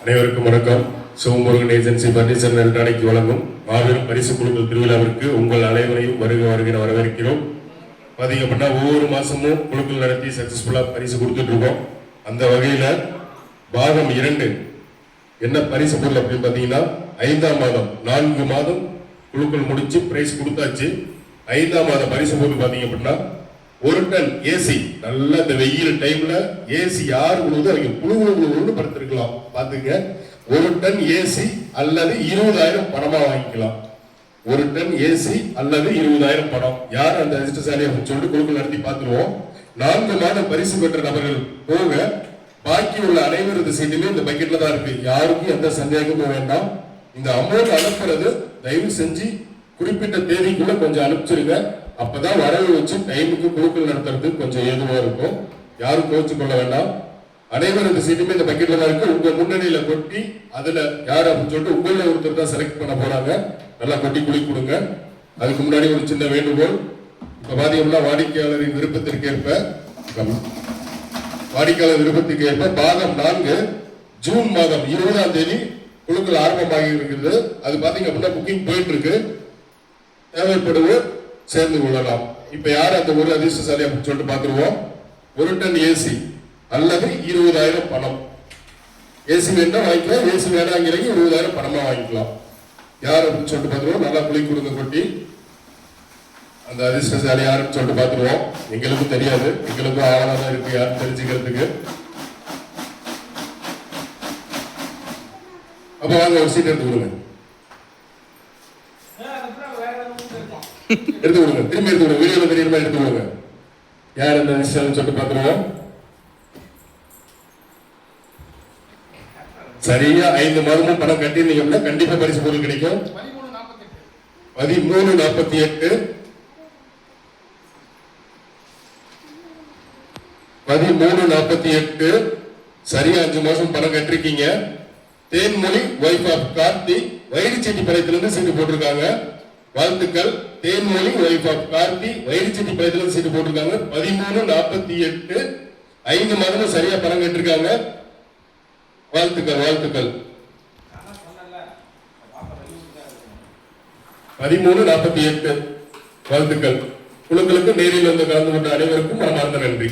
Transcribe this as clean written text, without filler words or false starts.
அனைவருக்கும் வணக்கம். Sivamurugan agency furniture electronic வழங்கும் மாபெரும் பரிசு குழுக்கள் திருவிழாவிற்கு உங்கள் அனைவரையும் வருகிற வரவேற்கிறோம். பார்த்தீங்க அப்படின்னா ஒவ்வொரு மாசமும் குழுக்கள் நடத்தி சக்சஸ்ஃபுல்லாக பரிசு கொடுத்துட்டு இருக்கோம். அந்த வகையில் பாகம் 2 என்ன பரிசு பொருள் அப்படின்னு பார்த்தீங்கன்னா 5ஆம் மாதம் 4 மாதம் குழுக்கள் முடிச்சு பிரைஸ் கொடுத்தாச்சு. 5ஆம் மாதம் பரிசு பொருள் பார்த்தீங்க அப்படின்னா 1 டன் ஏசி. நல்ல இந்த வெயில் டைம்ல ஏசி யார் உழுது அவங்க புழு படுத்திருக்கலாம். பாத்துங்க, 1 டன் ஏசி அல்லது 20,000 பணமா வாங்கிக்கலாம். 1 டன் ஏசி அல்லது 20,000 பணம். யார் அந்த அதிர்ஷ்டசாலி அப்படின்னு சொல்லிட்டு குழுக்கள் நடத்தி பார்த்துருவோம். 4 மாதம் பரிசு பெற்ற நபர்கள் போக பாக்கி உள்ள அனைவரது சீட்டுமே இந்த பக்கெட்ல தான் இருக்கு. யாருக்கும் எந்த சந்தேகமும் வேண்டாம். இந்த அமௌண்ட் அனுப்புறது தயவு செஞ்சு குறிப்பிட்ட தேதிக்குள்ள கொஞ்சம் அனுப்பிச்சிருங்க. அப்பதான் வரவு வச்சு டைமுக்கு குழுக்கள் நடத்துறது கொஞ்சம் ஏதுவா இருக்கும். யாரும் கோச்சு கொள்ள வேண்டாம். அனைவரது சீட்டுமே இந்த பக்கெட்ல தான் இருக்கு. உங்க முன்னணியில கொட்டி அதுல யார் அப்படின்னு சொல்லிட்டு உங்கள ஒருத்தர் தான் செலக்ட் பண்ண போறாங்க. நல்லா கொட்டி குழி கொடுங்க. அதுக்கு முன்னாடி ஒரு சின்ன வேண்டுகோள். இப்ப பாத்தீங்கன்னா வாடிக்கையாளரின் விருப்பத்திற்கேற்ப பாகம் 4 ஜூன் மாதம் 20ஆம் தேதி குழுக்கள் ஆரம்பமாகி இருக்கிறது. அது பாத்தீங்க அப்படின்னா புக்கிங் போயிட்டு இருக்கு. தேவைப்படுவோர் சேர்ந்து கொள்ளலாம். இப்ப யார் அந்த ஒரு அதிர்ஷ்டசாலி அப்படின்னு சொல்லிட்டு பாத்துருவோம். 1 டன் ஏசி அல்லது 20,000 பணம். ஏசி வேணா வாங்கிக்கலாம், ஏசி வேணாங்கிறீங்க 20,000 பணமா வாங்கிக்கலாம். யார் அப்படின்னு சொல்லிட்டு பாத்துருவோம். நல்லா குழி கொடுங்க கொட்டி. அந்த அதிர்ஷ்டசாலி யாருன்னு சொல்லிட்டு பாத்துருவோம். எங்களுக்கும் தெரியாது, எங்களுக்கும் ஆழமா இருக்கு யாரும் தெரிஞ்சுக்கிறதுக்கு. அப்ப வாங்க ஒரு சீட் எடுத்து கொடுங்க. எடுத்து கொடுங்க, திரும்பி எடுத்து கொடுங்க. வீடியோல தெரியுற மாதிரி எடுத்து கொடுங்க. யார் அந்த அதிர்ஷ்டம் சொல்லிட்டு பாத்துருவோம். சரியா 5 மாதமும் பணம் கட்டிருந்தீங்க அப்படின்னா கண்டிப்பா பரிசு பொருள் கிடைக்கும். 1348 சரியா 5 மாசம் பணம் கட்டிருக்கீங்க. தேன்மொழி வைஃப் ஆஃப் கார்த்தி வைரிச்செட்டிப்பாளையத்திலிருந்து சீட்டு போட்டிருக்காங்க. வாழ்த்துக்கள். தேன்மொழி வைஃப் ஆஃப் கார்த்தி வைரிச்செட்டிப்பாளையத்திலிருந்து சீட்டு போட்டிருக்காங்க. 1348 5 மாதமும் சரியா பணம் கட்டிருக்காங்க. வாழ்த்துக்கள் வாழ்த்துக்கள். 1348 வாழ்த்துக்கள். குழுக்களுக்கு நேரில் வந்து கலந்து கொண்ட அனைவருக்கும் மனமார்ந்த நன்றி.